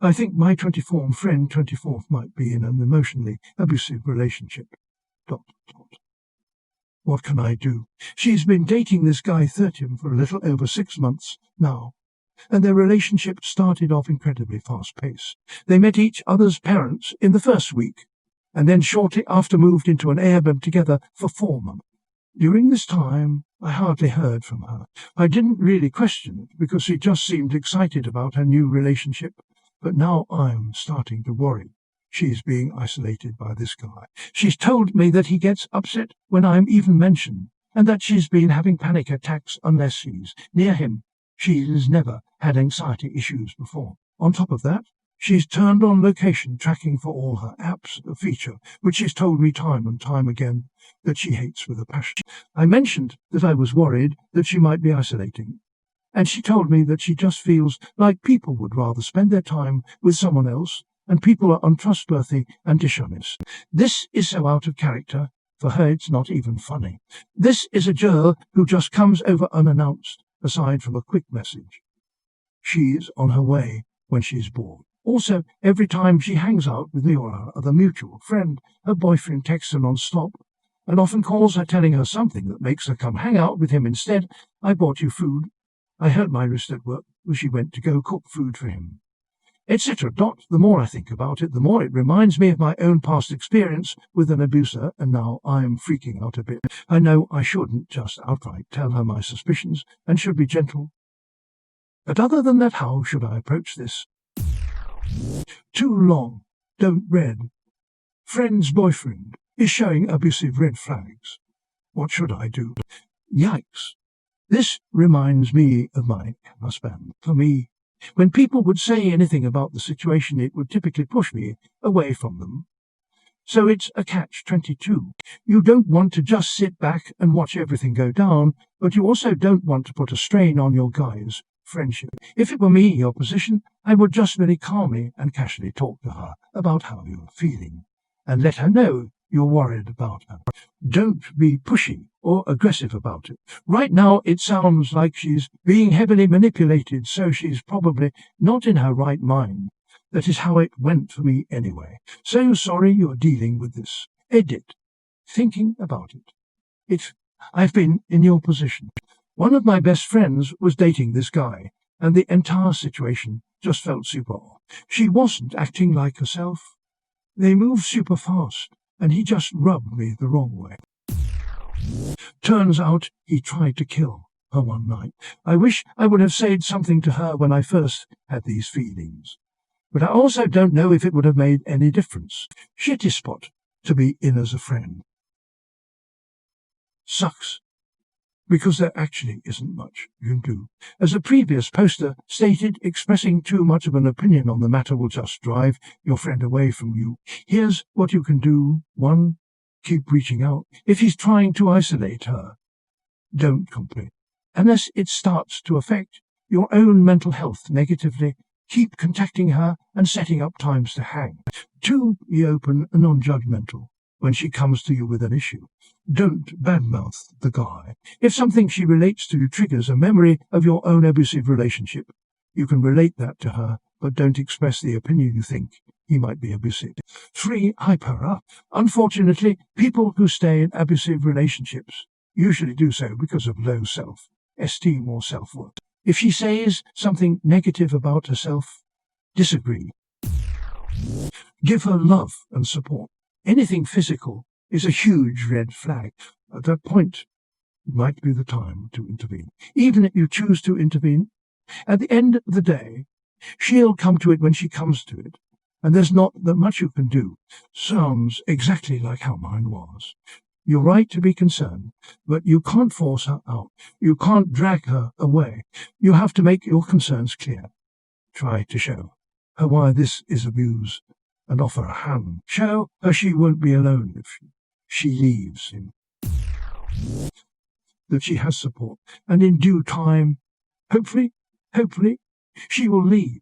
I think my 24 friend 24th might be in an emotionally abusive relationship. ... What can I do? She's been dating this guy 13 for a little over 6 months now, and their relationship started off incredibly fast-paced. They met each other's parents in the first week, and then shortly after moved into an AirBnB together for 4 months. During this time, I hardly heard from her. I didn't really question it because she just seemed excited about her new relationship, but now I'm starting to worry. She's being isolated by this guy. She's told me that he gets upset when I'm even mentioned, and that she's been having panic attacks unless she's near him. She's never had anxiety issues before. On top of that, she's turned on location tracking for all her apps, a feature which she's told me time and time again that she hates with a passion. I mentioned that I was worried that she might be isolating, and she told me that she just feels like people would rather spend their time with someone else, and people are untrustworthy and dishonest. This is so out of character. For her, it's not even funny. This is a girl who just comes over unannounced, aside from a quick message. She's on her way when she's bored. Also, every time she hangs out with me or her other mutual friend, her boyfriend texts her non-stop, and often calls her telling her something that makes her come hang out with him instead. I bought you food. I hurt my wrist at work when she went to go cook food for him, etc. The more I think about it, the more it reminds me of my own past experience with an abuser, and now I am freaking out a bit. I know I shouldn't just outright tell her my suspicions and should be gentle. But other than that, how should I approach this? Too long. Don't read. Friend's boyfriend is showing abusive red flags. What should I do? Yikes. This reminds me of my husband. For me, when people would say anything about the situation, it would typically push me away from them. So it's a catch-22. You don't want to just sit back and watch everything go down, but you also don't want to put a strain on your guy's friendship. If it were me in your position, I would just very calmly and casually talk to her about how you're feeling, and let her know you're worried about her. Don't be pushy or aggressive about it. Right now, it sounds like she's being heavily manipulated, so she's probably not in her right mind. That is how it went for me anyway. So sorry you're dealing with this. Edit. Thinking about it. I've been in your position. One of my best friends was dating this guy, and the entire situation just felt super odd. She wasn't acting like herself. They moved super fast, and he just rubbed me the wrong way. Turns out he tried to kill her one night. I wish I would have said something to her when I first had these feelings, but I also don't know if it would have made any difference. Shitty spot to be in as a friend. Sucks, because there actually isn't much you can do. As a previous poster stated, expressing too much of an opinion on the matter will just drive your friend away from you. Here's what you can do. 1. Keep reaching out. If he's trying to isolate her, don't complain. Unless it starts to affect your own mental health negatively, keep contacting her and setting up times to hang. 2. Be open and non-judgmental when she comes to you with an issue. Don't badmouth the guy. If something she relates to triggers a memory of your own abusive relationship, you can relate that to her, but don't express the opinion you think he might be abusive. 3. Hype her up. Unfortunately, people who stay in abusive relationships usually do so because of low self-esteem or self-worth. If she says something negative about herself, disagree. Give her love and support. Anything physical is a huge red flag. At that point, it might be the time to intervene. Even if you choose to intervene, at the end of the day, she'll come to it when she comes to it, and there's not that much you can do. Sounds exactly like how mine was. You're right to be concerned, but you can't force her out. You can't drag her away. You have to make your concerns clear. Try to show her why this is abuse, and offer a hand. Show her she won't be alone if she leaves him, that she has support, and in due time, hopefully, she will leave.